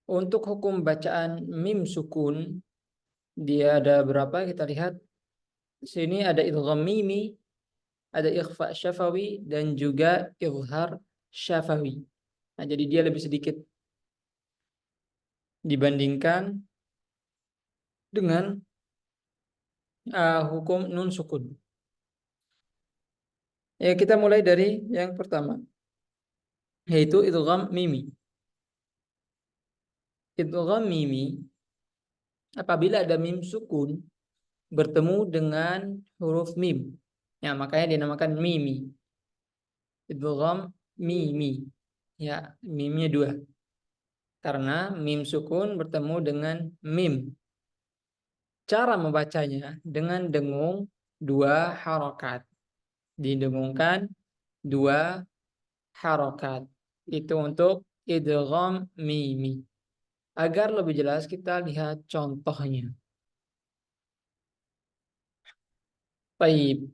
Untuk hukum bacaan mim sukun, dia ada berapa? Kita lihat. Sini ada idgham mimi, ada ikhfa syafawi, dan juga izhar syafawi. Nah, jadi dia lebih sedikit dibandingkan dengan hukum nun sukun. Ya, kita mulai dari yang pertama, yaitu idgham mimi. Idgham mimi, apabila ada mim sukun bertemu dengan huruf mim, ya makanya dinamakan mimi. Idgham mimi, ya mimnya dua, karena mim sukun bertemu dengan mim. Cara membacanya dengan dengung dua harokat, didengungkan dua harokat. Itu untuk idgham mimi. Agar lebih jelas kita lihat contohnya. Baik,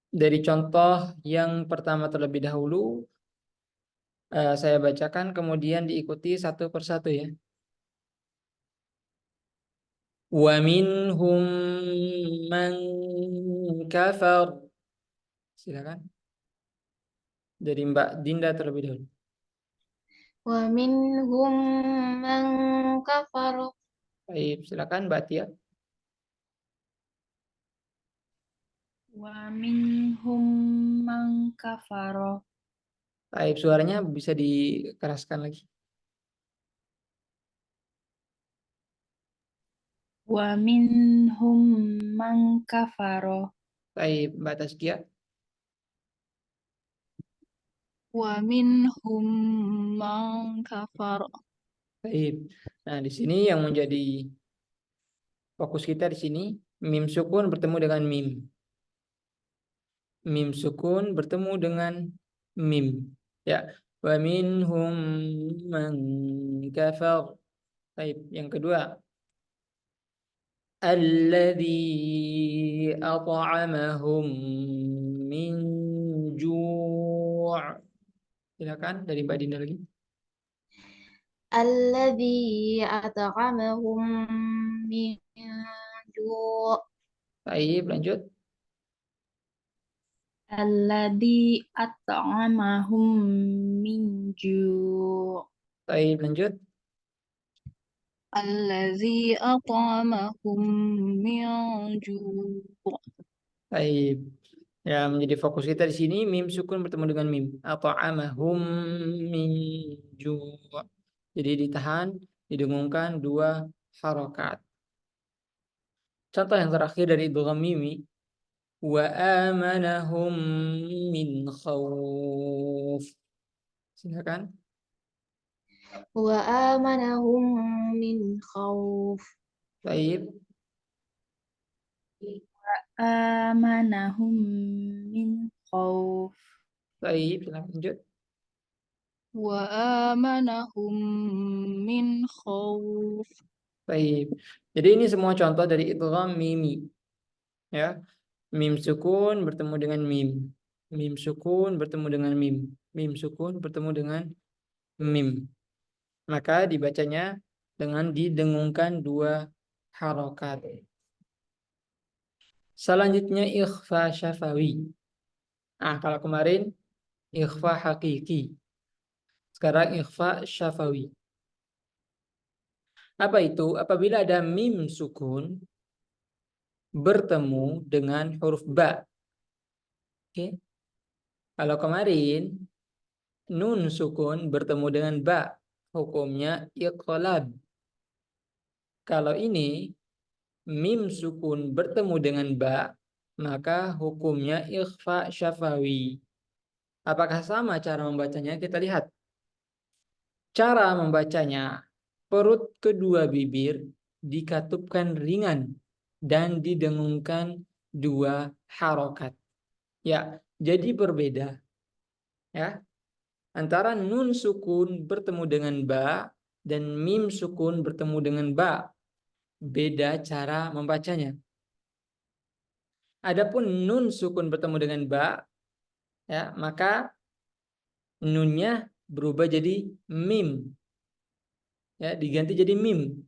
dari contoh yang pertama terlebih dahulu, saya bacakan kemudian diikuti satu persatu ya. Wa minhum man kafar. Silakan. Dari Mbak Dinda terlebih dahulu. Wa minhum man kafara. Baik, silakan Mbak Tia. Wa minhum man kafara. Baik, suaranya bisa dikeraskan lagi. Wa minhum man kafara. Baik, Mbak Taskia. Wa minhum man kafara. Baik. Nah, di sini yang menjadi fokus kita di sini, mim sukun bertemu dengan mim. Mim sukun bertemu dengan mim. Ya, wa minhum man kafar. Baik, yang kedua, alladzi at'amahum min ju'. Silakan dari Mbak Dinda lagi. Alladzi at'amahum min ju'. Baik, lanjut. Alladzi at'amahum min ju'. Baik, lanjut. Alladzi at'amahum min ju'. Baik. Ya, menjadi fokus kita di sini mim sukun bertemu dengan mim. At'amahum min ju'. Jadi ditahan, didengungkan dua harokat. Contoh yang terakhir dari idgham mimi, wa amanahum min khauf. Silakan. Wa amanahum min khauf. Baik. Amanahum min khauf. Baik, silakan lanjut. Wa amanahum min khauf. Baik. Jadi ini semua contoh dari idgham mimi. Ya. Mim sukun bertemu dengan mim. Mim sukun bertemu dengan mim. Mim sukun bertemu dengan mim. Maka dibacanya dengan didengungkan dua harokat. Selanjutnya ikhfa syafawi. Nah, kalau kemarin ikhfa hakiki. Sekarang ikhfa syafawi. Apa itu? Apabila ada mim sukun bertemu dengan huruf ba. Oke. Kalau kemarin nun sukun bertemu dengan ba, hukumnya iqlab. Kalau ini mim sukun bertemu dengan ba, maka hukumnya ikhfa syafawi. Apakah sama cara membacanya? Kita lihat. Cara membacanya, perut kedua bibir dikatupkan ringan dan didengungkan dua harokat. Ya, jadi berbeda. Ya, antara nun sukun bertemu dengan ba dan mim sukun bertemu dengan ba. Beda cara membacanya. Adapun nun sukun bertemu dengan ba, ya, maka nunnya berubah jadi mim. ya, diganti jadi mim.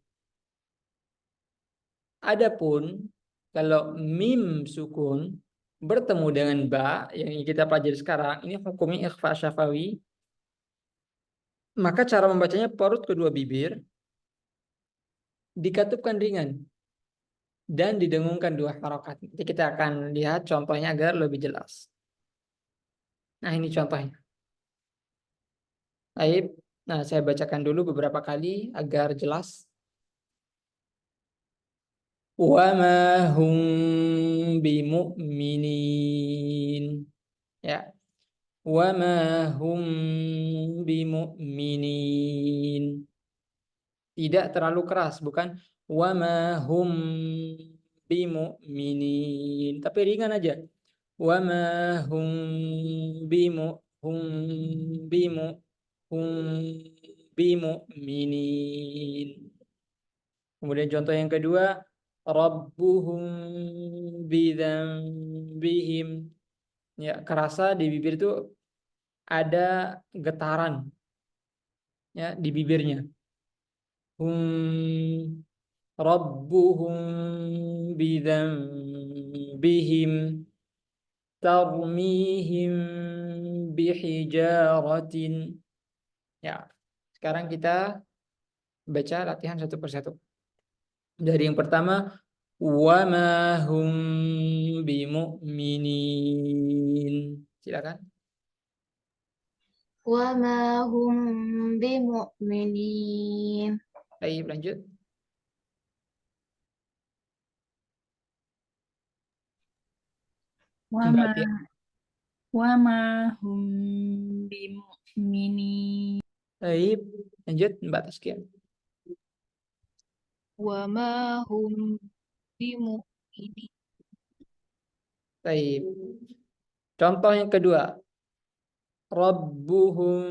Adapun kalau mim sukun bertemu dengan ba yang kita pelajari sekarang, ini hukumnya ikhfa syafawi, maka cara membacanya parut kedua bibir dikatupkan ringan dan didengungkan 2 harokat. Nanti kita akan lihat contohnya agar lebih jelas. Nah, ini contohnya. Baik. Nah, saya bacakan dulu beberapa kali agar jelas. Wa ma hum bimu'minin. Ya. Wa ma hum bimu'minin. Tidak terlalu keras, bukan wa ma hum bimu'minin, tapi ringan aja. Wa ma hum hum bimu hum bimu'minin. Kemudian contoh yang kedua, rabbuhum bidzambihim. Ya, kerasa di bibir itu ada getaran ya di bibirnya. Hum rabbuhum bidzambihim tarmihim bihijaratin. Ya, sekarang kita baca latihan satu persatu. Dari yang pertama, wa ma hum bimu'minin. Silakan. Wa ma hum bimu'minin. Baik, lanjut. Wa ma Berarti wa ma hum bimu'minin. baik, lanjut Mbak Taskia. Wa ma hum bimu'minin. Baik. Contoh yang kedua, rabbuhum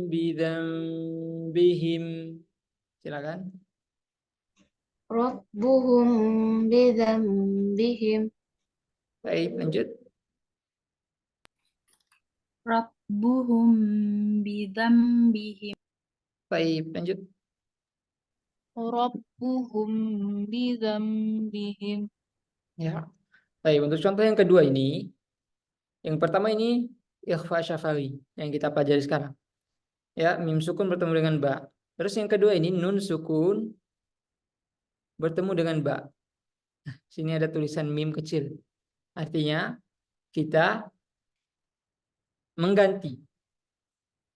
bidzambihim. Silakan. Rabbuhum bidzambihim. Baik, lanjut. Rabbuhum bidzambihim. Baik, lanjut. Rabbuhum bidzambihim. Ya. Baik, untuk contoh yang kedua ini, yang pertama ini ikhfa syafawi yang kita pelajari sekarang. Ya, mim sukun bertemu dengan ba. Terus yang kedua ini nun sukun bertemu dengan ba. Nah, sini ada tulisan mim kecil. Artinya kita mengganti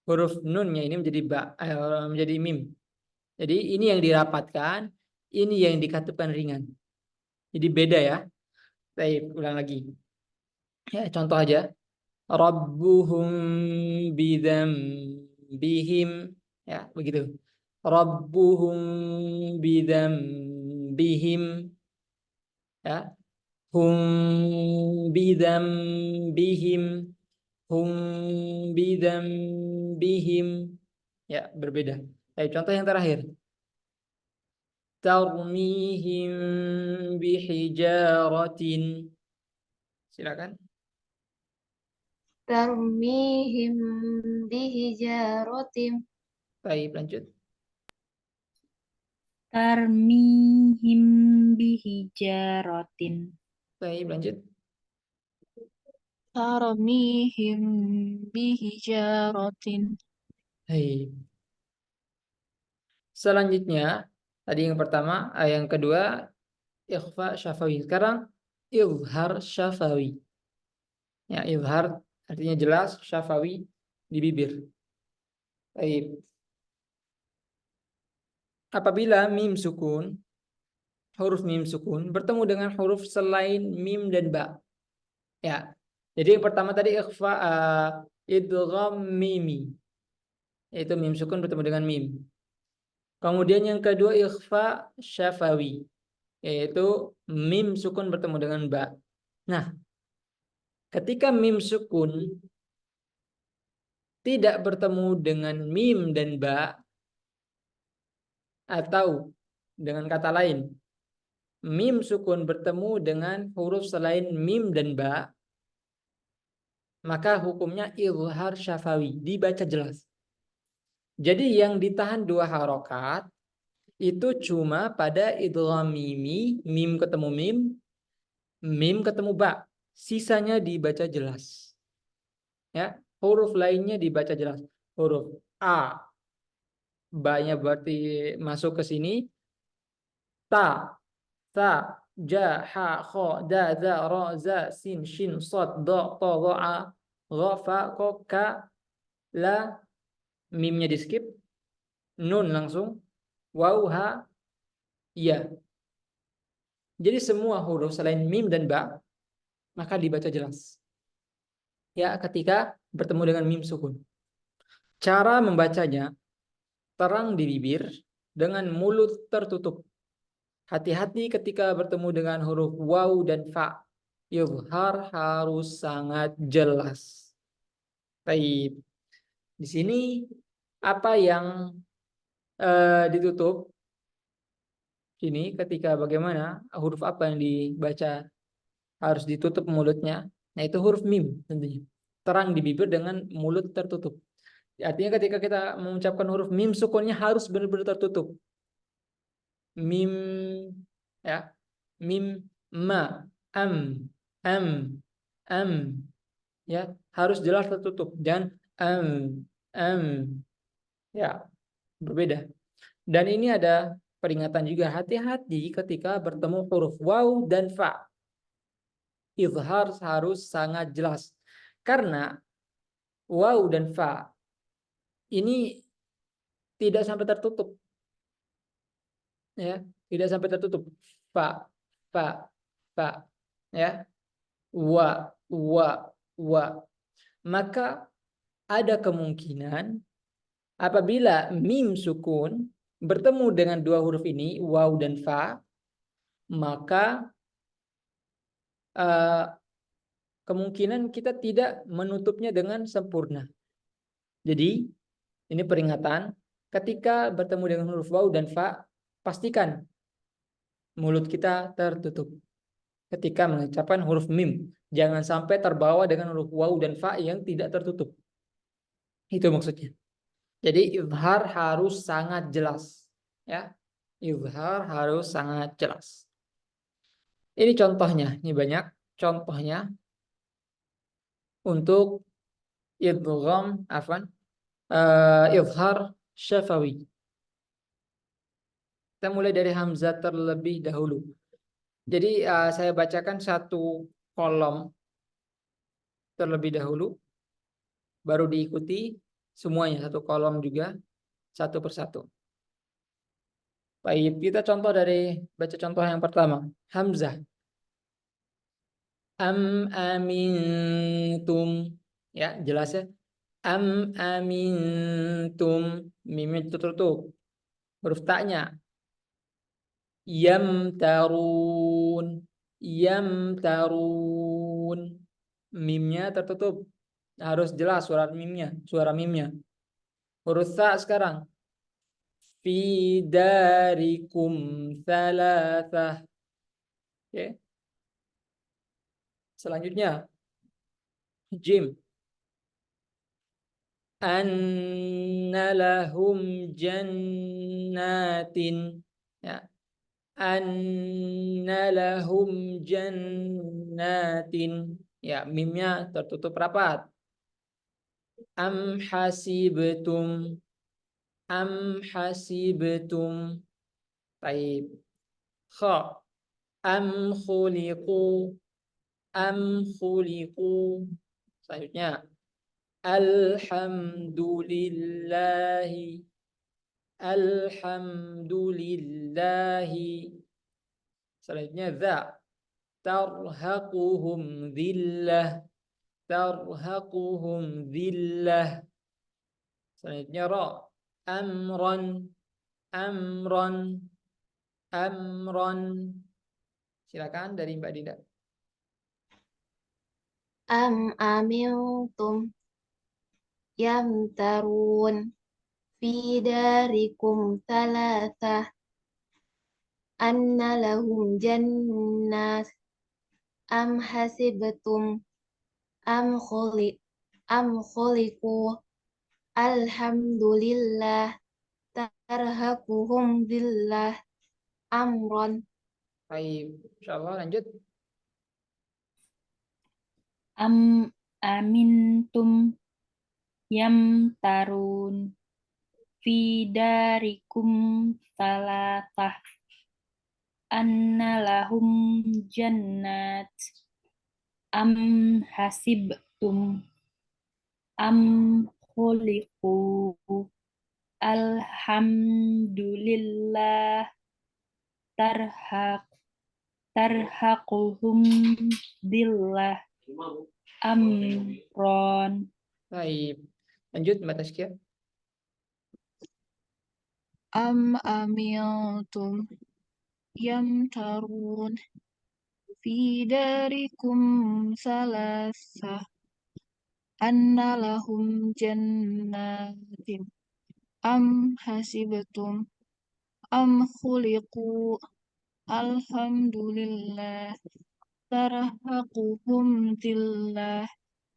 huruf nunnya ini menjadi ba, menjadi mim. Jadi ini yang dirapatkan, ini yang dikatupkan ringan. Jadi beda ya. Baik, ulang lagi. Ya, contoh aja. Rabbuhum bidzambihim. Ya, begitu. Rabbuhum bidzambihim. Ya. Hum bidzambihim. Hum bidzambihim. Ya, berbeda. Baik, contoh yang terakhir. Tarmihim bihijaratin. Silakan. Tarmihim bihijaratin. Baik, lanjut. Tarmihim bihijaratin. Baik, lanjut. Tarmihim bihijaratin. Baik. Selanjutnya, tadi yang pertama, yang kedua ikhfa syafawi. Sekarang izhar syafawi. Ya, izhar artinya jelas, syafawi di bibir. Baik. Apabila mim sukun, huruf mim sukun bertemu dengan huruf selain mim dan ba. Ya. Jadi yang pertama tadi ikhfa idgham mimi. Yaitu mim sukun bertemu dengan mim. Kemudian yang kedua ikhfa syafawi, yaitu mim sukun bertemu dengan ba. Nah, ketika mim sukun tidak bertemu dengan mim dan ba, atau dengan kata lain, mim sukun bertemu dengan huruf selain mim dan ba, maka hukumnya izhar syafawi, dibaca jelas. Jadi yang ditahan 2 harokat itu cuma pada idgham mimi, mim ketemu mim ketemu ba. Sisanya dibaca jelas. Ya, huruf lainnya dibaca jelas. Huruf A, ba-nya berarti masuk ke sini. Ta, sa, ja, ha, kho, da, za, ra, za, sin, shin, sod, do, to, go, a, gha, fa, ko, ka, la, mimnya di skip, nun langsung, waw, ha, ya. Jadi semua huruf selain mim dan ba maka dibaca jelas. Ya, ketika bertemu dengan mim sukun. Cara membacanya terang di bibir dengan mulut tertutup. Hati-hati ketika bertemu dengan huruf waw dan fa. Izhar harus sangat jelas. Baik. Di sini apa yang ditutup? Sini ketika bagaimana huruf apa yang dibaca harus ditutup mulutnya. Nah, itu huruf mim tentunya. Terang di bibir dengan mulut tertutup. Artinya ketika kita mengucapkan huruf mim sukunnya harus benar-benar tertutup. Mim ya. Mim ma am am ya, harus jelas tertutup dan am ya, berbeda. Dan ini ada peringatan juga, hati-hati ketika bertemu huruf waw dan fa. Izhar harus sangat jelas. Karena waw dan fa ini tidak sampai tertutup. Ya, tidak sampai tertutup. Fa, fa, fa. Ya. Wa. Maka ada kemungkinan apabila mim sukun bertemu dengan 2 huruf ini, waw dan fa, maka kemungkinan kita tidak menutupnya dengan sempurna. Jadi, ini peringatan, ketika bertemu dengan huruf waw dan fa, pastikan mulut kita tertutup ketika mengucapkan huruf mim. Jangan sampai terbawa dengan huruf waw dan fa yang tidak tertutup. Itu maksudnya. Jadi izhar harus sangat jelas, ya. Izhar harus sangat jelas. Ini contohnya, ini banyak contohnya untuk idgham izhar syafawi. Kita mulai dari hamzah terlebih dahulu. Jadi saya bacakan satu kolom terlebih dahulu, baru diikuti semuanya satu kolom juga satu persatu. Baik, kita baca contoh yang pertama. Hamzah. Am amintum. Ya, jelas ya. Am amintum. Mimnya tertutup. Huruf ta-nya. Yamtarun. Yamtarun. Mimnya tertutup. Harus jelas suara mimnya. Huruf ta sekarang. Fi darikum thalathah. Oke. Selanjutnya jim. Anna lahum jannatin. Ya. Anna lahum jannatin. Ya, mimnya tertutup rapat. Am hasibtum. Am hasibtum. Baik. Kha. Am khuliqu. Am khuliqu. Selanjutnya. Alhamdulillahi. Alhamdulillahi. Selanjutnya za. Tarhaquhum dhillah. Tarhaquhum dhillah. Selanjutnya ra. Amran. Amran. Amran. Silakan dari Mbak Dinda. Am amiltum yamtarun fi darikum thalathah anna lahum jannat am hasibtum am khuliqu Alhamdulillah tarhaquhum dhillah amron. Baik, insyaallah lanjut. Am amintum yamtarun fi darikum salatah anna lahum jannat am hasibtum am khuliqu alhamdulillah tarhaquhum billah amron. Baik. Lanjut Mbak Taskia. Am amiltum yamtarun fi darikum salasah anna lahum jannatin am hasibtum am khuliqu alhamdulillah tarhaquhum dillah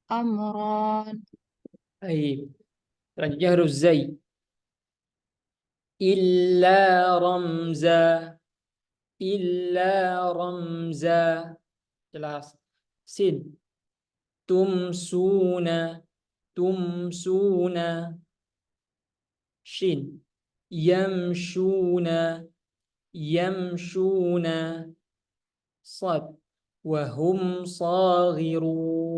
amran. Baik. Selanjutnya huruf zai. Illa ramza. Illa ramza. Jelas. Sin. Tumsuna. Tumsuna. Shin. Yamshuna. Yamshuna. Sad. Wahum saghirun.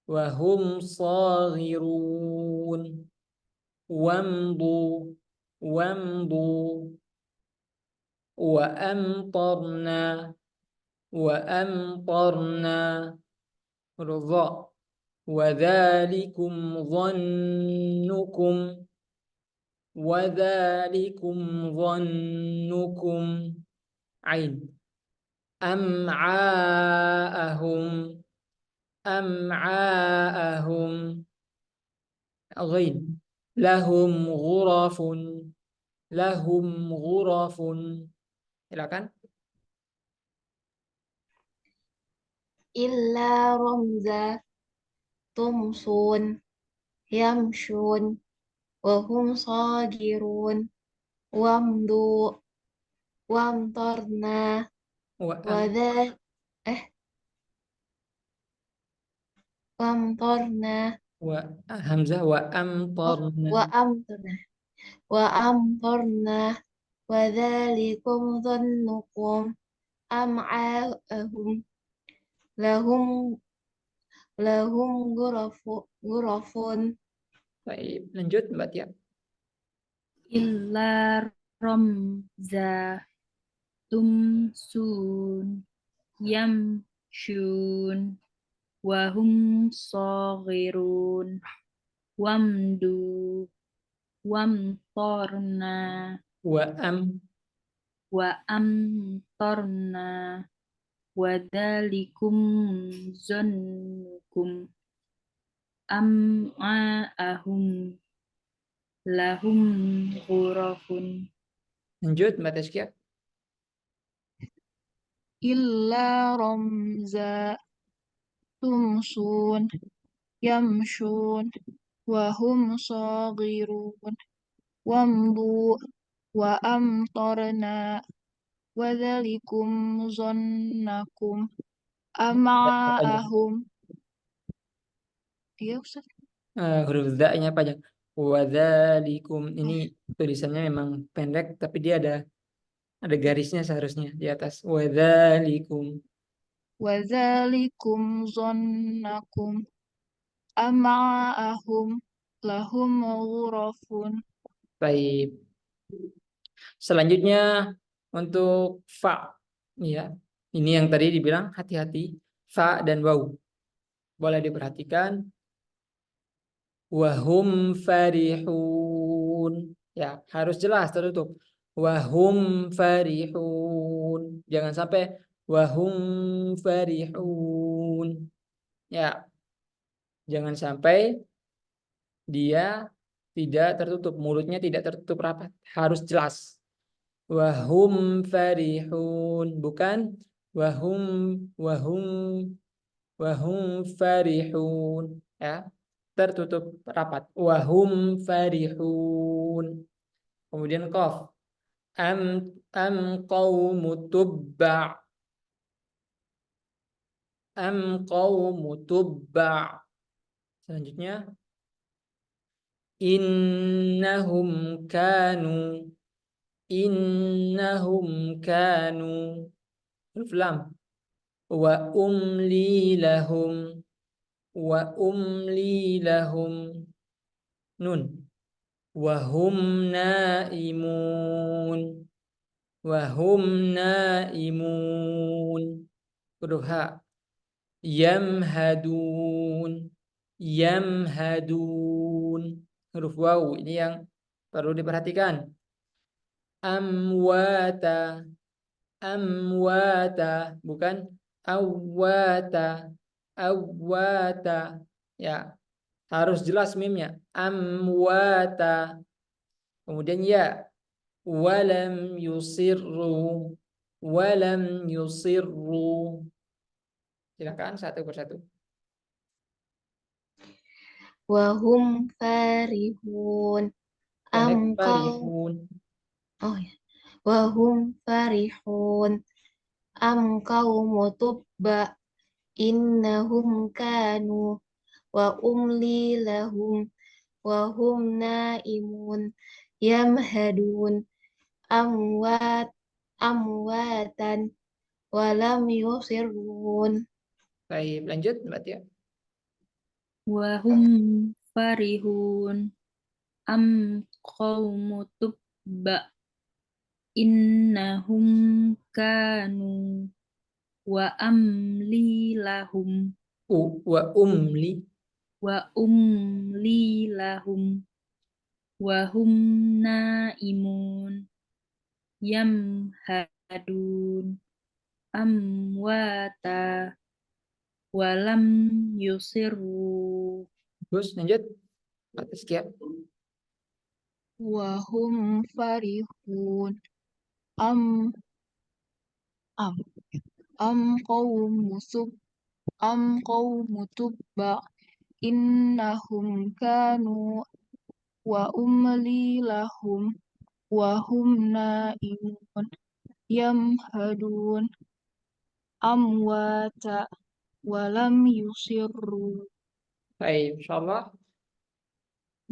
وهم صاغرون وامضوا وامضوا وأمطرنا وأمطرنا رضا وذلكم ظنكم وذلكم ظنكم عين أمعاءهم أمعاءهم غين لهم غرف لهم غرف. Silakan. Illa ramza tumsun yamshun wahum sagirun wamdu wamtarna Wa wadha wamtarna hamzah wa amtarna. wa amtarna wadhalikum dhannukum am'ahum lahum ghurafun. Baik, lanjut Mbak Tia. Illa ramza tumsun yamshun wahum saghirun wamdu wamtorna Wa am wa amtorna wadalikum zonnukum am'a'ahum lahum ghurafun. lanjut Mbak Taskia. Illa ramza tumsun yamshun wahum saghirun wamdu wa amtarna wadhalikum zonnakum ama'ahum. Iya Ustaz. Huruf za-nya panjang. Wadzalikum ini tulisannya memang pendek tapi dia ada garisnya seharusnya di atas. Wadzalikum. Wadhalikum zonnakum ama'ahum lahum ghurafun. Baik. Selanjutnya untuk fa, ya. Ini yang tadi dibilang hati-hati fa dan waw. Boleh diperhatikan. Wahum farihun. Ya, harus jelas tertutup. Wahum farihun. Jangan sampai wahum farihun. Ya. Jangan sampai dia tidak tertutup, mulutnya tidak tertutup rapat. Harus jelas. Wahum farihun, bukan wahum farihun, ya. tertutup rapat. Wahum farihun. Kemudian qaf. Am qaumu tubba. Am qaumu tubba. Selanjutnya innahum kanu huruf lam wa umli lahum nun wa hum naimun huruf ha yamhadun huruf waw ini yang perlu diperhatikan. Amwata bukan awwata ya, harus jelas mimnya. Amwata. Kemudian ya, walam yusirru. Silakan satu persatu. Wahum farihun. Pendek, Am farihun. Oh ya. Wahum farihun. Am qaumu tubba. Innahum kanu. Wa umli lahum. Wahum naimun. Yamhadun. Amwatan. Walam yusirrun. Baik, lanjut Mbak Tia. Wahum farihun am qaumu tubba innahum kanu wa amli lahum Wa umli lahum wa hum naimun yamhadun amwata walam yusirru. Terus lanjut atas Kia. Wahum farihun am am am qaumu tubba innahum kanu wa umli lahum wa hum naimun yamhadun amwata walam yusirru. Baik, insyaallah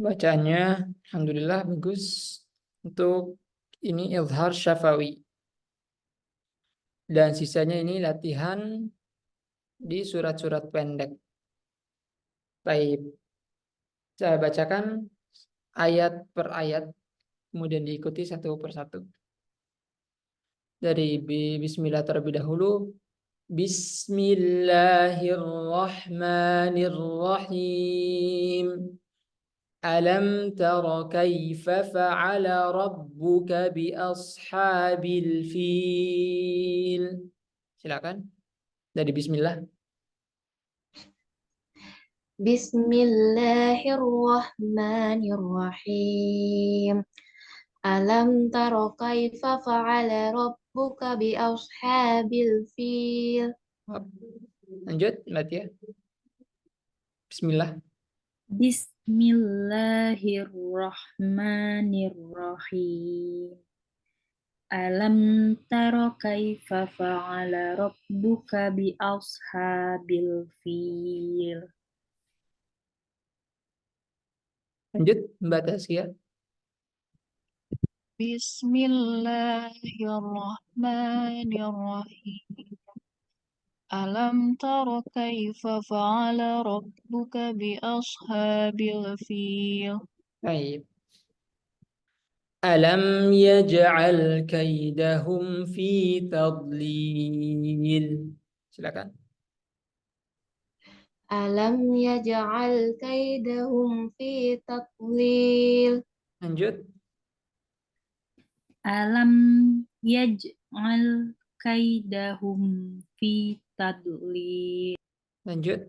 bacaannya alhamdulillah bagus. Untuk ini izhar syafawi. Dan sisanya ini latihan di surat-surat pendek. Baik. Saya bacakan ayat per ayat, kemudian diikuti satu persatu. Dari bismillah terlebih dahulu. Bismillahirrahmanirrahim. Alam tara kaifa fa'ala rabbuka bi ashabil fil. Silakan. Dari bismillah. Bismillahirrahmanirrahim. Alam tara kaifa fa'ala rabbuka bi ashabil fil. Lanjut, Mbak Tia. Bismillah. Bismillahirrahmanirrahim. Alam tara kaifa fa'ala rabbuka bi ashabil fil. Lanjut, Mbak Tasya. Bismillahirrahmanirrahim. Alam tara kaifa fa'ala rabbuka bi ashabil fil. Baik. Alam yaj'al kaidahum fi tadlil. Silakan. Alam yaj'al kaidahum fi tadlil. Lanjut. Alam yaj'al kaidahum fi tadlil. Lanjut.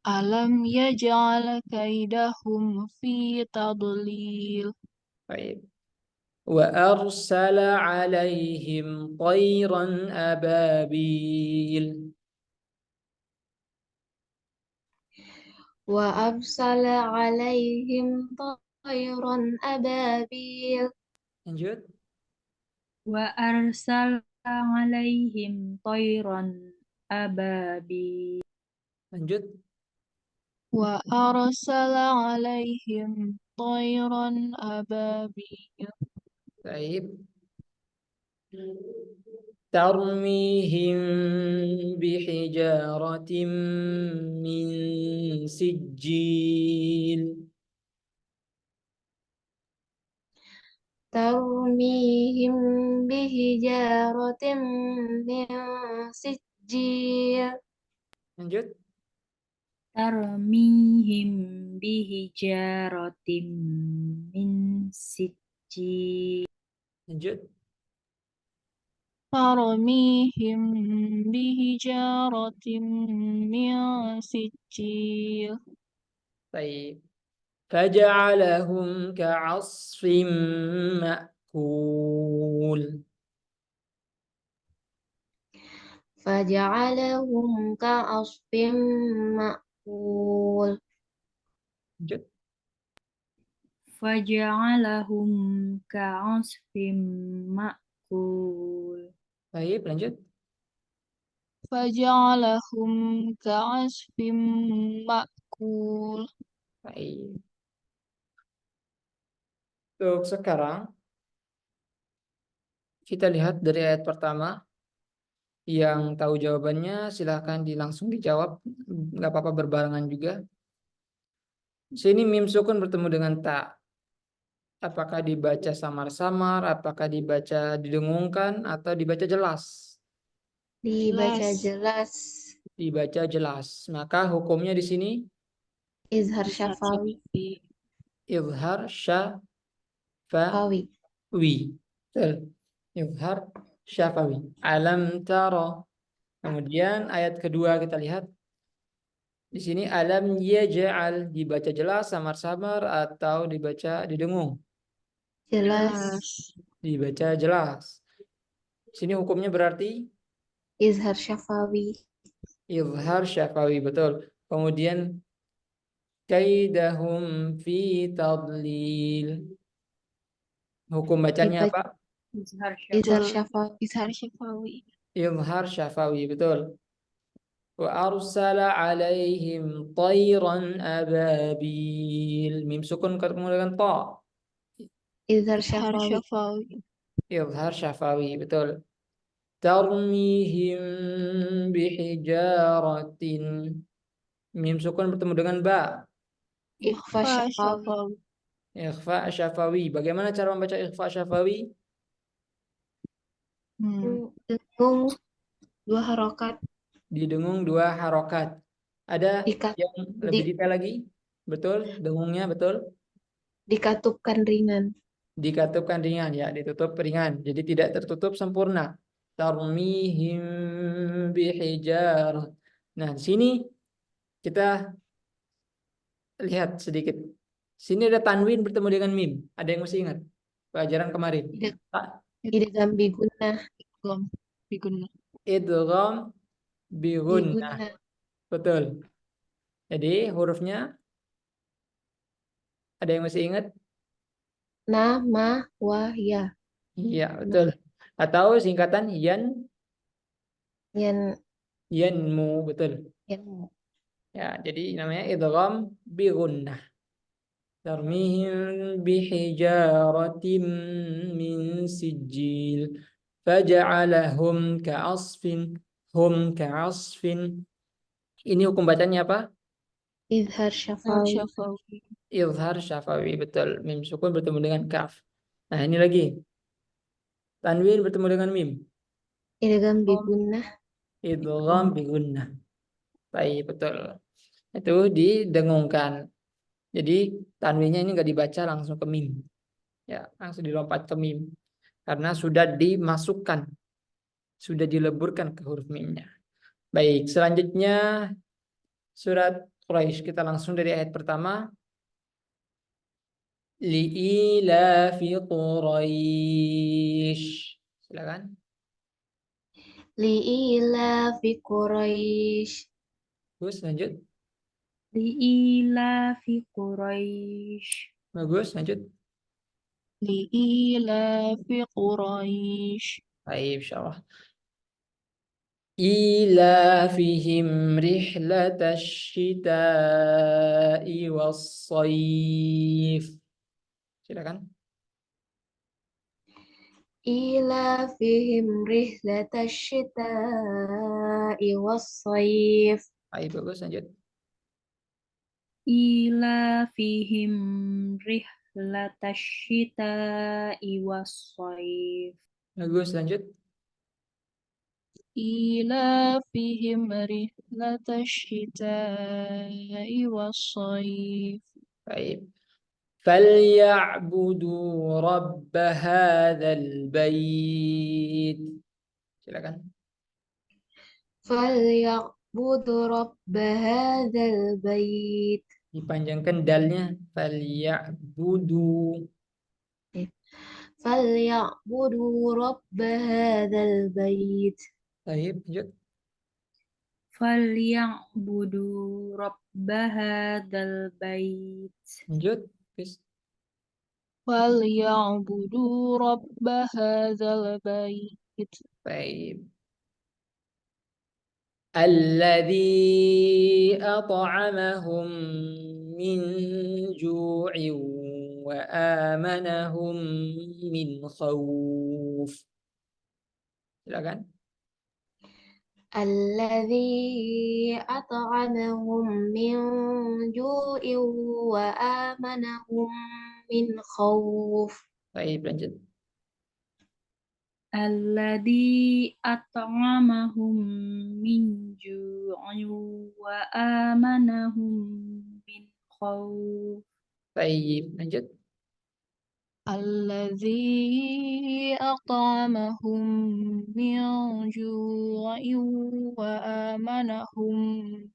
Alam yaj'al kaidahum fi tadlil. Baik. Wa arsala alaihim tayran ababil. وأرسل عليهم طيرا أبابيل Lanjut. وأرسل عليهم طيرا أبابيل Lanjut. وأرسل عليهم طيرا أبابيل Baik. ترميهم بحجارة من سجيل. ترميهم بحجارة من سجيل Lanjut. ترميهم بحجارة من سجيل Lanjut. ترميهم بحجارة من سجيل طيب. فجعلهم كعصف مأكول. فجعلهم كعصف مأكول Lanjut. فجعلهم كعصف مأكول Baik, lanjut. فجعلهم كعصف مأكول Baik. Untuk sekarang kita lihat dari ayat pertama. Yang tahu jawabannya silahkan langsung dijawab. Nggak apa-apa berbarengan juga. Sini mim sukun bertemu dengan ta. Apakah dibaca samar-samar, apakah dibaca didengungkan, atau dibaca jelas? dibaca jelas jelas Dibaca jelas. Maka hukumnya di sini izhar izhar syafawi syafawi izhar syafawi. kawi Betul. Izhar syafawi. Alam tara. Kemudian ayat kedua kita lihat. Di sini alam yaj'al dibaca jelas samar-samar atau dibaca didengung? jelas jelas Dibaca jelas. Sini hukumnya berarti izhar syafawi izhar syafawi, betul. Kemudian kaidahum fi tadlil. Hukum bacanya dibaca apa? izhar izhar syafawi syafawi izhar syafawi Izhar syafawi, betul. Wa arsala alaihim tayran ababil. Mim sukun ketemu dengan ta. izhar izhar syafawi syafawi Izhar syafawi, betul. Tarmihim bihijaratin. Mim sukun bertemu dengan ba. ikhfa ikhfa syafawi syafawi Ikhfa syafawi. Bagaimana cara membaca ikhfa syafawi? dengung 2 harokat Didengung 2 harokat. Ada dikat, yang lebih detail lagi? Betul, dengungnya betul. dikatupkan ringan Dikatupkan ringan ya, ditutup ringan. Jadi tidak tertutup sempurna. Tarmihim bihijar. Nah, di sini kita lihat sedikit. Sini ada tanwin bertemu dengan mim. Ada yang masih ingat? Pelajaran kemarin. Ide- Ah, idgham bigunnah idgham bigunnah idgham bi gunnah. bigunnah Betul. Jadi hurufnya ada yang masih ingat? na ma wa ya Iya, betul. Atau singkatan yan yanmu, betul. yan Ya, jadi namanya idgham bi gunnah. Tarmihim bihijaratim min sijil faja'alahum ka'asfin hum ka'asfin. Ini hukum bacanya apa? izhar izhar syafawi syafawi Izhar syafawi, betul. Mim sukun bertemu dengan kaf. Nah, ini lagi. Tanwin bertemu dengan mim. idgham bigunnah Idgham bi gunnah. Baik, betul. Itu didengungkan. Jadi tanwinnya ini nggak dibaca langsung ke mim. Ya, langsung dilompat ke mim. Karena sudah dimasukkan. Sudah dileburkan ke huruf mimnya. Baik, selanjutnya surat Quraisy. Kita langsung dari ayat pertama. Li'ilafi Quraisy. Silakan. liila fi Quraisy Terus lanjut. li'ilafi Quraisy. Bagus, lanjut. لإيلاف قريش Baik, insyaallah. إيلافهم رحلة الشتاء والصيف. Silakan. إيلافهم رحلة الشتاء والصيف Baik, bagus, lanjut. Ilafihim rihlatash syita'i was-shayf. Bagus, lanjut. إيلافهم رحلة الشتاء والصيف Baik. فليعبدوا رب هذا البيت. Silakan. فليعبدوا رب هذا البيت Dipanjangkan dalnya. فليعبدوا. فليعبدوا رب هذا البيت Baik, lanjut. Falyabudu rabba hadzal bait. Lanjut. Please. فليعبدوا رب هذا البيت Baik. الذي أطعمهم من جوع وآمنهم من خوف. Silakan. الذي أطعمهم من جوع وآمنهم من خوف Baik, lanjut. Alladzi at'amahum min ju'in wa amanahum min khauf. Baik, lanjut. الذي أطعمهم من جوع وآمنهم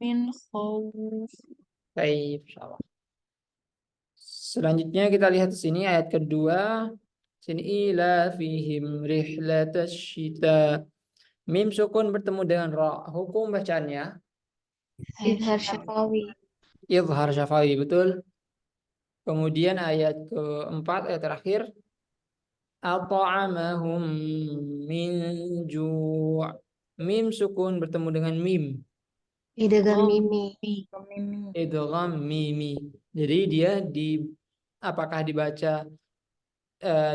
من خوف Baik, insyaallah. Selanjutnya kita lihat di sini ayat kedua. Sini ila fihim rihlatasy syita. Mim sukun bertemu dengan ra. Hukum bacaannya إظهار شفوي izhar syafawi, betul. Kemudian ayat keempat, ayat terakhir, at'amahum min ju'. Mim sukun bertemu dengan mim. إدغام ميمي Idgham mimi. Jadi dia apakah dibaca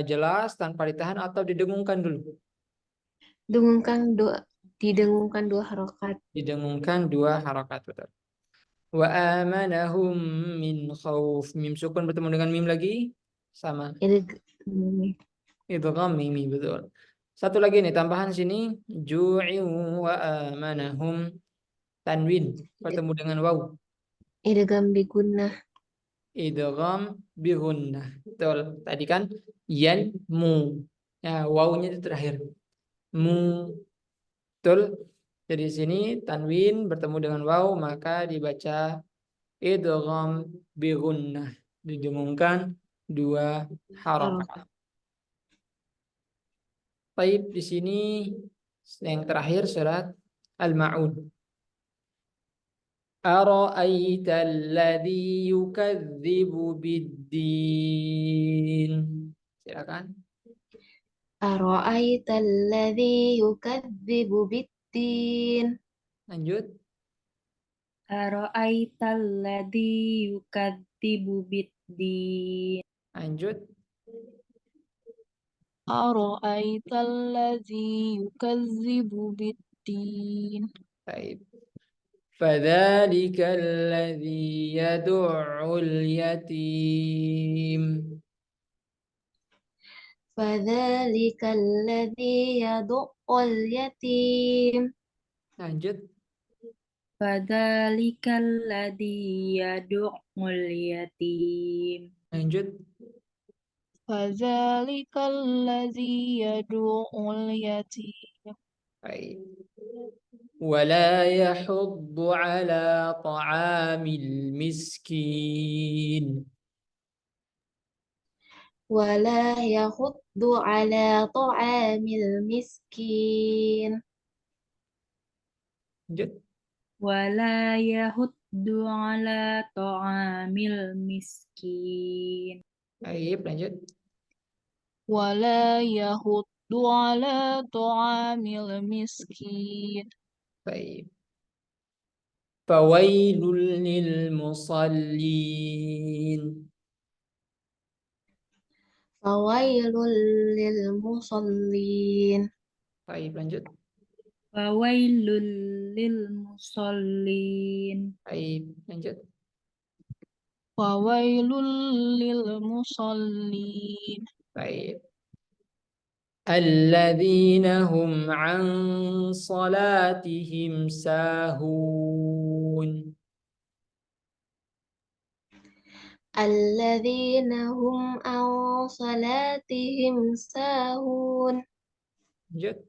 jelas tanpa ditahan atau didengungkan dulu? didengungkan dua harokat Didengungkan 2 harokat, betul. Wa amanahum min khauf. Mim sukun bertemu dengan mim lagi sama. إدغام ميمي Idgham mimi, betul. Satu lagi nih tambahan sini, ju'i wa amanahum, tanwin bertemu dengan waw. إدغام بجنة Idgham bi gunnah. Betul. Tadi kan yan mu. Ya, wawnya itu terakhir. Mu. Betul. Jadi di sini tanwin bertemu dengan waw maka dibaca idgham bi gunnah. Didengungkan 2 harakat. Baik, di sini yang terakhir surat Al-Ma'un. Ara'aita alladhi yukadzibu bid-din. Silakan. أرأيت الذي يكذب بالدين Lanjut. Ara'aital ladzi yukadzibu bid-din. Lanjut. أرأيت الذي يكذب بالدين Baik. Fadzalika alladhi yad'ul yatim. فذلك الذي يدع اليتيم Lanjut. Fadzalikal ladzi yad'ul yatim. Lanjut. فذلك الذي يدعو اليتيم Baik. Wala yahuddu ala ta'amil miskin. ولا يحض على طعام المسكين Lanjut. Wala yahuddu ala ta'amil miskin. Baik, lanjut. ولا يحض على طعام المسكين Baik. Fawailul lil musallin. Fawailul lil musallin. Baik, lanjut. Fawailul lil musallin. Baik, lanjut. وويل للمصلين Baik. Alladzina hum an salatihim sahun. Alladzina hum an salatihim sahun. Lanjut.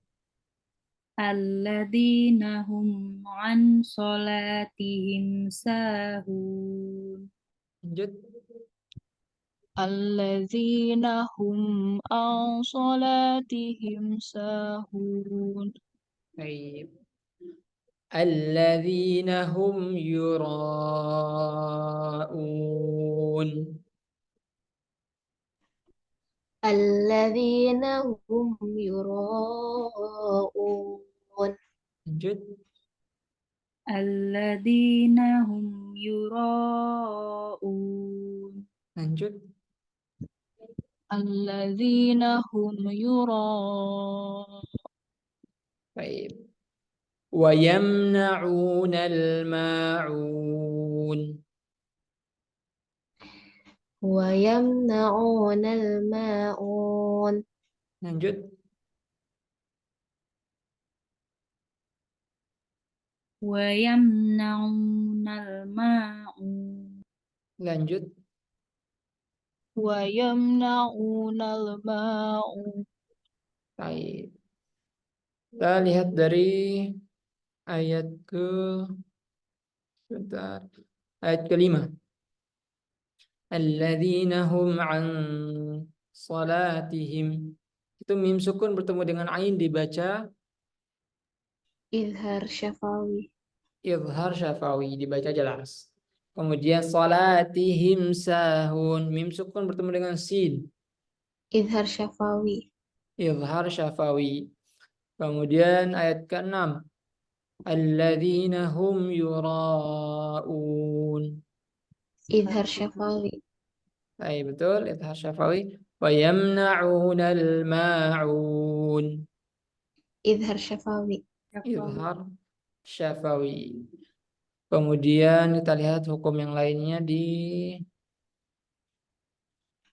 Alladzina hum an salatihim sahun. Lanjut. الذين هم عن صلاتهم ساهون Baik. Alladzina hum yura'un. Alladzina hum yura'un. Lanjut. Alladzina hum yura'un. Lanjut. الذين هم يراءون Baik. Wa yamna'unal ma'un. Wa yamna'unal ma'un. Lanjut. Wa yamna'unal ma'un. Lanjut. ويمنعون الماء Baik. Kita lihat dari ayat sebentar. Ayat kelima. Alladzina hum an salatihim. Itu mim sukun bertemu dengan ain dibaca Izhar syafawi. izhar syafawi, dibaca jelas. Kemudian salatihim sahun, mim sukun bertemu dengan sin, Izhar syafawi. izhar syafawi. Kemudian ayat ke-6, alladzina hum yura'un. Izhar syafawi. Baik, betul, izhar syafawi. Wa yamna'unal ma'un. Izhar syafawi. Izhar syafawi. Kemudian kita lihat hukum yang lainnya di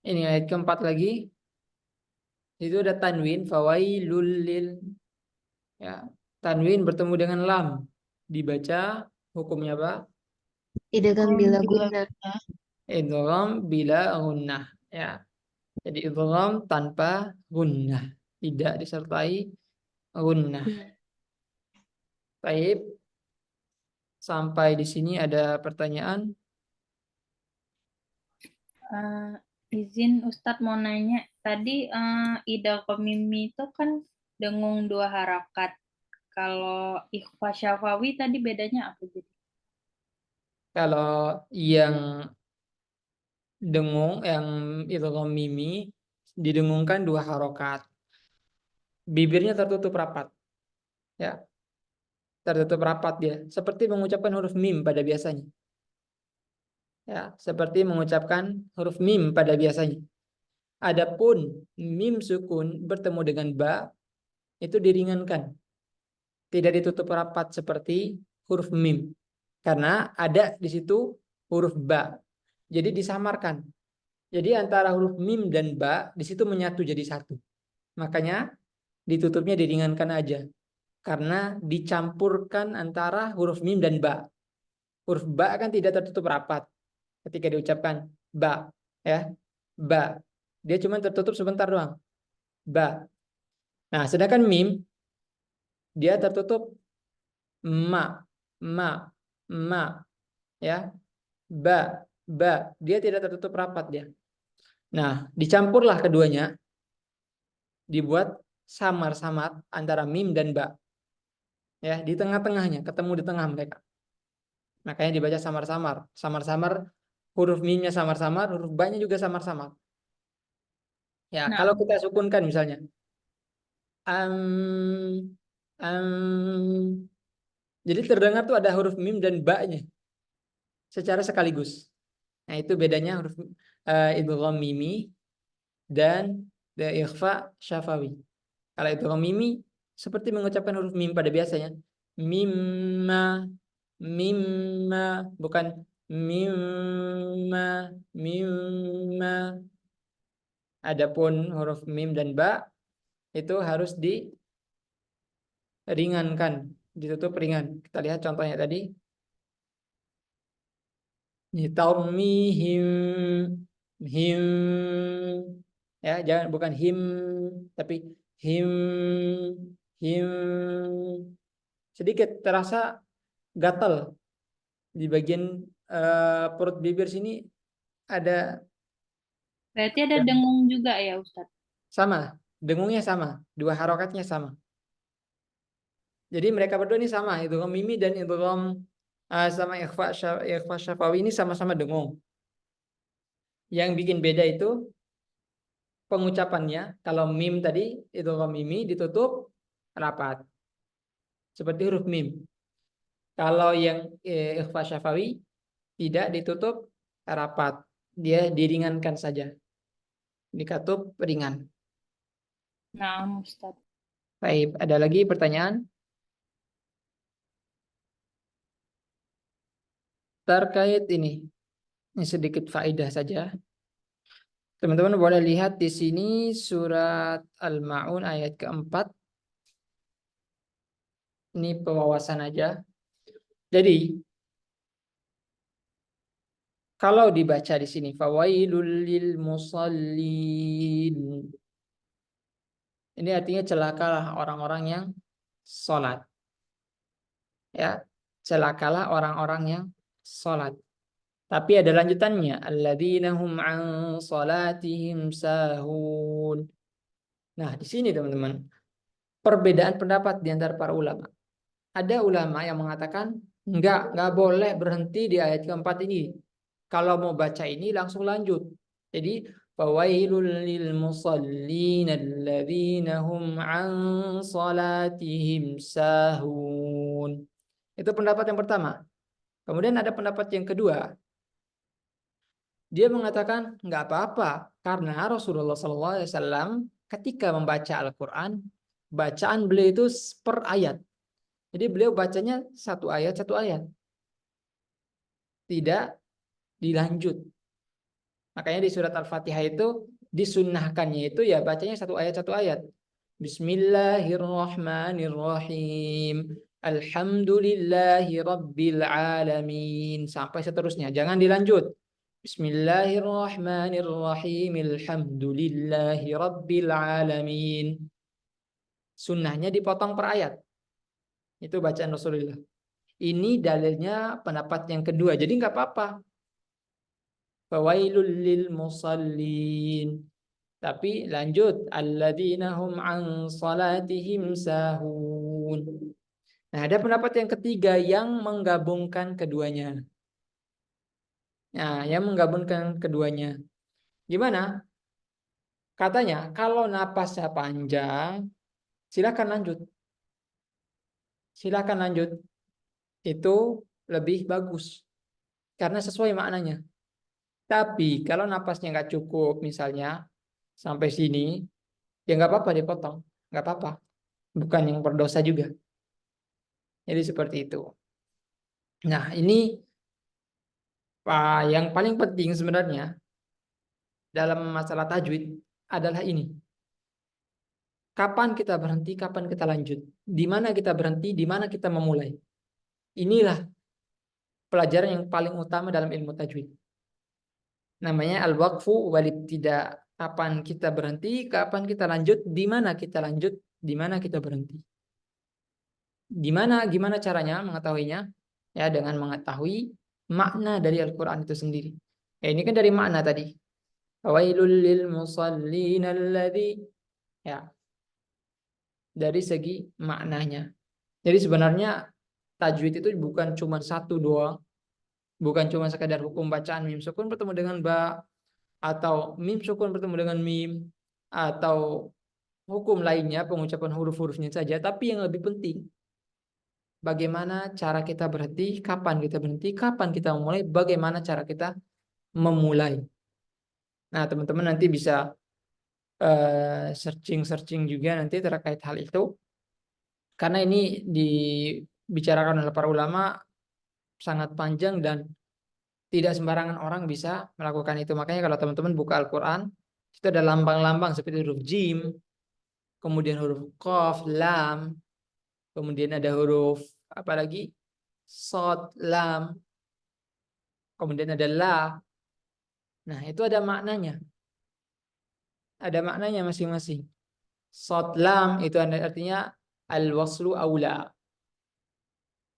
ini ayat keempat lagi. Itu ada tanwin fawailul lil, ya. Tanwin bertemu dengan lam dibaca hukumnya apa? Idgham bila gunnah. Idgham bila gunnah, ya. Jadi idgham tanpa gunnah, tidak disertai gunnah. Baik. Sampai di sini ada pertanyaan. Izin Ustadz mau nanya, tadi idgham mimi itu kan dengung 2 harakat. Kalau ikhfa syafawi tadi bedanya apa jadi? Kalau yang dengung, yang idgham mimi didengungkan 2 harokat. Bibirnya tertutup rapat, ya. Tertutup rapat dia, seperti mengucapkan huruf mim pada biasanya. Ya, seperti mengucapkan huruf mim pada biasanya. Adapun mim sukun bertemu dengan ba itu diringankan. Tidak ditutup rapat seperti huruf mim. Karena ada di situ huruf ba. Jadi disamarkan. Jadi antara huruf mim dan ba di situ menyatu jadi satu. Makanya ditutupnya diringankan aja. Karena dicampurkan antara huruf mim dan ba. Huruf ba kan tidak tertutup rapat ketika diucapkan ba, ya. Ba. Dia cuma tertutup sebentar doang. Ba. Nah, sedangkan mim dia tertutup ma, ya. Ba, dia tidak tertutup rapat dia. Nah, dicampurlah keduanya, dibuat samar-samar antara mim dan ba. Ya, di tengah-tengahnya, ketemu di tengah mereka. Makanya dibaca samar-samar. Samar-samar, huruf mimnya samar-samar, huruf ba-nya juga samar-samar. Ya, Nah, kalau kita sukunkan misalnya. Am, am. Jadi terdengar tuh ada huruf mim dan ba-nya secara sekaligus. Nah, itu bedanya huruf idgham mimi dan ikhfa syafawi. Kalau idgham mimi seperti mengucapkan huruf mim pada biasanya. Mimma, mimma, bukan mimma, mimma. Adapun huruf mim dan ba itu harus diringankan, ditutup ringan. Kita lihat contohnya tadi. Tarmihim, him, ya jangan, bukan him tapi him, him. Sedikit terasa gatal di bagian perut bibir sini, ada berarti ada dengung juga ya Ustadz. sama, dengungnya sama, dua harokatnya sama. Jadi mereka berdua ini sama, idgham mimi dan idgham sama ikhfa syafawi ini sama-sama dengung. Yang bikin beda itu pengucapannya. Kalau mim tadi idgham mimi ditutup rapat seperti huruf mim. Kalau yang ikhfa syafawi tidak ditutup rapat, dia diringankan saja, dikatup ringan. Nah, Ustadz. Baik, ada lagi pertanyaan terkait ini? Ini sedikit faedah saja. Teman-teman boleh lihat di sini surat Al-Ma'un ayat keempat. Ini pewawasan aja. Jadi kalau dibaca di sini fawailul lil musallin. Ini artinya celakalah orang-orang yang sholat. Ya, celakalah orang-orang yang sholat. Tapi ada lanjutannya, alladzina hum an sholatihim sahun. Nah, di sini teman-teman, perbedaan pendapat di antara para ulama. Ada ulama yang mengatakan enggak boleh berhenti di ayat keempat ini. Kalau mau baca ini langsung lanjut. Jadi fawailul lil musallin alladzina hum an salatihim sahun. Itu pendapat yang pertama. Kemudian ada pendapat yang kedua. Dia mengatakan enggak apa-apa karena Rasulullah SAW ketika membaca Al-Qur'an, bacaan beliau itu per ayat. Jadi beliau bacanya satu ayat, tidak dilanjut. Makanya di surat Al-Fatihah itu disunnahkannya itu ya bacanya satu ayat. Bismillahirrahmanirrahim. Alhamdulillahi rabbil alamin. Sampai seterusnya. Jangan dilanjut. Bismillahirrahmanirrahim. Alhamdulillahi rabbil alamin. Sunnahnya dipotong per ayat. Itu bacaan Rasulullah. Ini dalilnya pendapat yang kedua. Jadi nggak apa-apa. Fawailul lil musallin. Tapi lanjut. Alladzina hum an salatihim sahun. Nah, ada pendapat yang ketiga yang menggabungkan keduanya. Nah, yang menggabungkan keduanya. Gimana? Katanya, kalau napasnya panjang, silakan lanjut. Silakan lanjut. Itu lebih bagus. Karena sesuai maknanya. Tapi kalau napasnya nggak cukup, misalnya sampai sini, ya nggak apa-apa dipotong, nggak apa-apa. Bukan yang berdosa juga. Jadi seperti itu. Nah, ini yang paling penting sebenarnya dalam masalah tajwid adalah ini. Kapan kita berhenti, kapan kita lanjut. Di mana kita berhenti, di mana kita memulai. Inilah pelajaran yang paling utama dalam ilmu tajwid. Namanya al-waqfu wal ibtida. Kapan kita berhenti, kapan kita lanjut, di mana kita lanjut, di mana kita berhenti. Gimana caranya mengetahuinya? Ya, dengan mengetahui makna dari Al-Qur'an itu sendiri. Ya, ini kan dari makna tadi. Wailul lil musallin alladzi, ya. Dari segi maknanya. Jadi sebenarnya tajwid itu bukan cuma satu doang, Bukan cuma sekadar hukum bacaan mim sukun bertemu dengan ba, atau mim sukun bertemu dengan mim, atau hukum lainnya pengucapan huruf-hurufnya saja, tapi yang lebih penting bagaimana cara kita berhenti, kapan kita berhenti, kapan kita memulai, bagaimana cara kita memulai. Nah, teman-teman nanti bisa searching juga nanti terkait hal itu, karena ini dibicarakan oleh para ulama sangat panjang dan tidak sembarangan orang bisa melakukan itu. Makanya kalau teman-teman buka Al-Quran, itu ada lambang-lambang seperti huruf jim, kemudian huruf qaf, lam, kemudian ada huruf apa lagi, sod, lam, kemudian ada la. Nah, itu ada maknanya. Ada maknanya masing-masing. Sod, lam itu artinya al-waslu aula.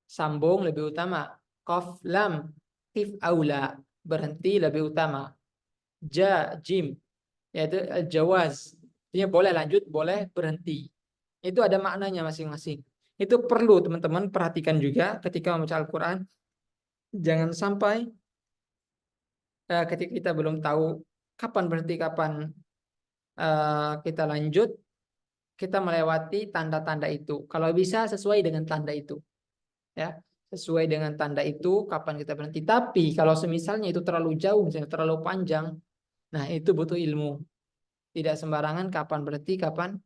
Sambung lebih utama. Qaf, lam, qif aula. Berhenti lebih utama. Ja, jim, yaitu al-jawaz. Artinya boleh lanjut, boleh berhenti. Itu ada maknanya masing-masing. Itu perlu teman-teman perhatikan juga ketika membaca Al-Quran. Jangan sampai ketika kita belum tahu kapan berhenti, kapan kita lanjut, kita melewati tanda-tanda itu. Kalau bisa sesuai dengan tanda itu, ya, sesuai dengan tanda itu kapan kita berhenti. Tapi kalau semisalnya itu terlalu jauh, misalnya terlalu panjang, nah itu butuh ilmu. Tidak sembarangan kapan berhenti, kapan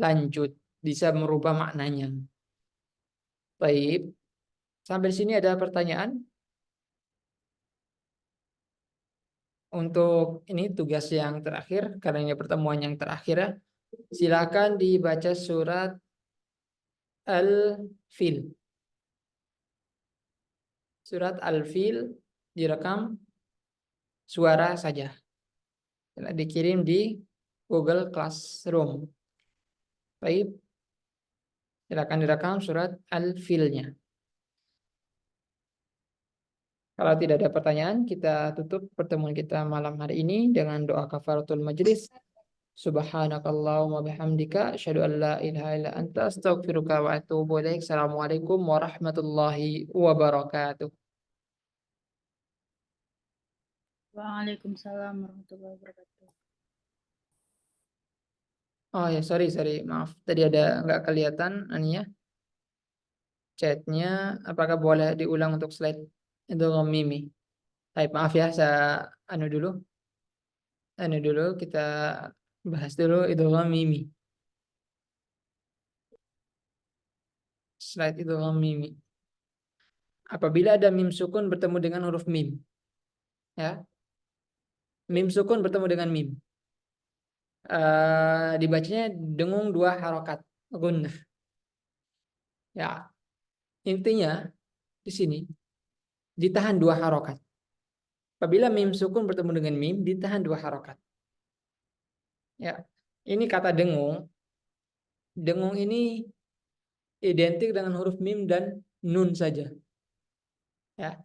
lanjut, bisa merubah maknanya. Baik, sampai sini ada pertanyaan? Untuk ini tugas yang terakhir, karena ini pertemuan yang terakhir ya. Silakan dibaca surat Al-Fil. Surat Al-Fil direkam suara saja. Dikirim di Google Classroom. Baik. Silakan direkam surat Al-Filnya. Kalau tidak ada pertanyaan, kita tutup pertemuan kita malam hari ini dengan doa kafaratul majlis. Subhanakallahumma bihamdika asyhadu an la ilaha illa anta astaghfiruka wa atubu ilaik. Assalamualaikum warahmatullahi wabarakatuh. Waalaikumsalam warahmatullahi wabarakatuh. Oh ya, sorry, maaf. Tadi ada nggak kelihatan aninya chatnya. Apakah boleh diulang untuk slide itu Mimi? Baik, maaf ya, saya dulu kita bahas dulu itu Mimi. Slide itu Mimi. Apabila ada mim sukun bertemu dengan huruf mim, ya, mim sukun bertemu dengan mim, dibacanya dengung 2 harokat gunnah. Ya, intinya di sini ditahan 2 harokat. Apabila mim sukun bertemu dengan mim, ditahan 2 harokat. Ya, ini kata dengung. Dengung ini identik dengan huruf mim dan nun saja. Ya,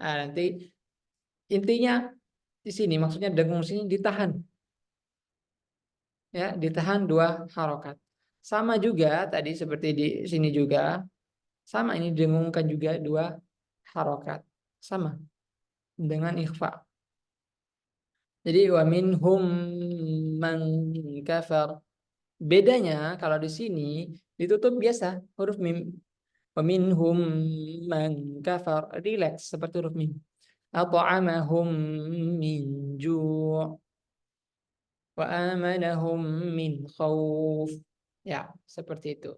nah, nanti intinya di sini maksudnya dengung sini ditahan. Ya, ditahan 2 harokat. Sama juga tadi seperti di sini juga. Sama, ini dengungkan juga 2 harokat. Sama dengan ikhfa. Jadi wa minhum man kafar. Bedanya kalau di sini ditutup biasa huruf mim. Wa minhum man kafar, relax seperti huruf mim. At'amahum min ju' wa amanahum min khauf. Ya, seperti itu.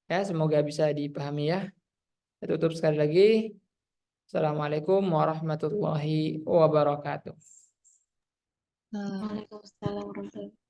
Ya, semoga bisa dipahami ya. Saya tutup sekali lagi. Assalamualaikum warahmatullahi wabarakatuh. Waalaikumsalam warahmatullahi wabarakatuh.